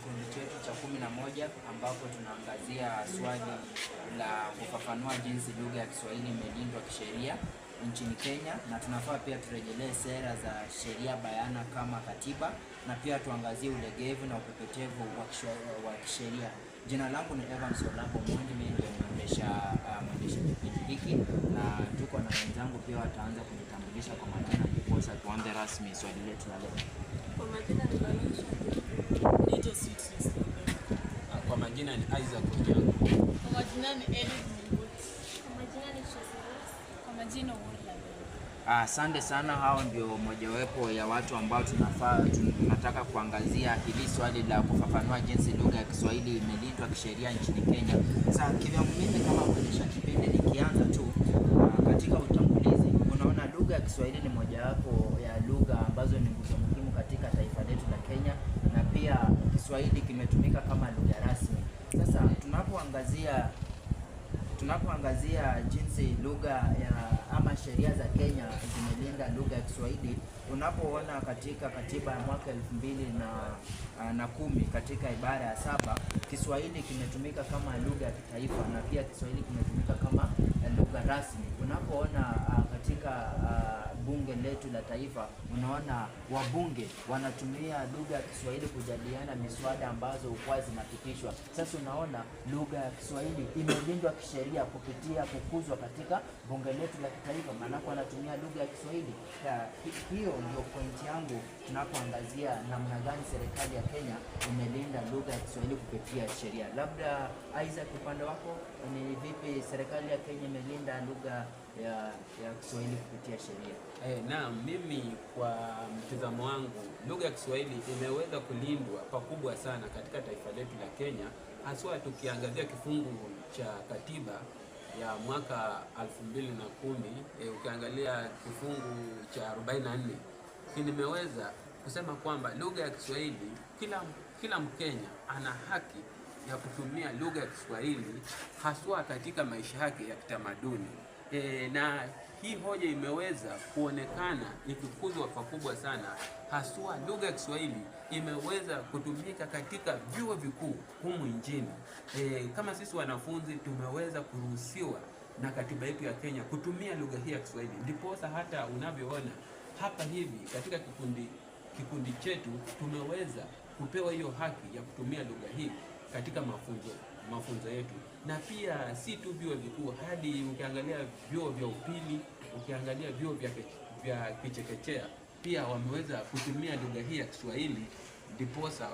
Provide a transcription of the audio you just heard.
kikundi chetu cha 11 ambapo tunaangazia swali la kufafanua jinsi lugha ya Kiswahili imelindwa kisheria nchini Kenya, na tunafaa pia turejelee sera za sheria bayana kama katiba, na pia tuangazie ulegevu na upepetevu wa kisheria. Jina langu ni Evans Olapo Mondi, mimi ndio mwendesha kipindi hiki, na tuko na wenzangu pia wataanza kujitambulisha kwa majina ndiposa tuanze rasmi swali letu la leo. Kwa majina ni Banisha. Kwa majina ni Isaac Onyango. Kwa majina ni Edith Mbuti. Kwa majina ni Shazarus. Kwa majina Wula. Asante sana. Hao ndio mojawapo ya watu ambao tunataka kuangazia hili swali la kufafanua jinsi lugha ya Kiswahili imelindwa kisheria nchini Kenya. Sasa kivyangu mimi kama mwendesha kipindi, nikianza tu katika utangulizi, unaona lugha ya Kiswahili ni mojawapo ya lugha ambazo ni nguzo muhimu katika taifa letu la Kenya, na pia Kiswahili kimetumika kama lugha rasmi. Sasa tunapoangazia jinsi lugha ya ama sheria za Kenya zimelinda lugha ya Kiswahili, unapoona katika katiba ya mwaka 2010 katika ibara ya 7, Kiswahili kimetumika kama lugha ya kitaifa na pia Kiswahili kimetumika kama lugha rasmi. Unapoona katika bunge letu la taifa, unaona wabunge wanatumia lugha ya Kiswahili kujadiliana miswada ambazo huwa zinapitishwa. Sasa unaona lugha ya Kiswahili imelindwa kisheria kupitia kukuzwa katika bunge letu la kitaifa, maana wanatumia lugha ya Kiswahili. Hiyo ndio pointi yangu tunapoangazia namna gani serikali ya Kenya imelinda lugha ya Kiswahili kupitia sheria. Labda Isaac, upande wako ni vipi serikali ya Kenya imelinda lugha ya Kiswahili kupitia sheria? Naam, mimi kwa mtazamo wangu lugha ya Kiswahili imeweza kulindwa pakubwa sana katika taifa letu la Kenya, haswa tukiangazia kifungu cha katiba ya mwaka 2010. Ukiangalia kifungu cha 44 kimeweza kusema kwamba lugha ya Kiswahili, kila Mkenya ana haki ya kutumia lugha ya Kiswahili haswa katika maisha yake ya kitamaduni. Na hii hoja imeweza kuonekana ikikuzwa pakubwa sana, haswa lugha ya Kiswahili imeweza kutumika katika vyuo vikuu humu nchini. Kama sisi wanafunzi tumeweza kuruhusiwa na katiba yetu ya Kenya kutumia lugha hii ya Kiswahili, ndiposa hata unavyoona hapa hivi katika kikundi chetu tumeweza kupewa hiyo haki ya kutumia lugha hii katika mafunzo yetu. Na pia si tu vyuo vikuu, hadi ukiangalia vyuo vya upili, ukiangalia vyuo vya kichekechea pia wameweza kutumia lugha hii ya Kiswahili ndiposa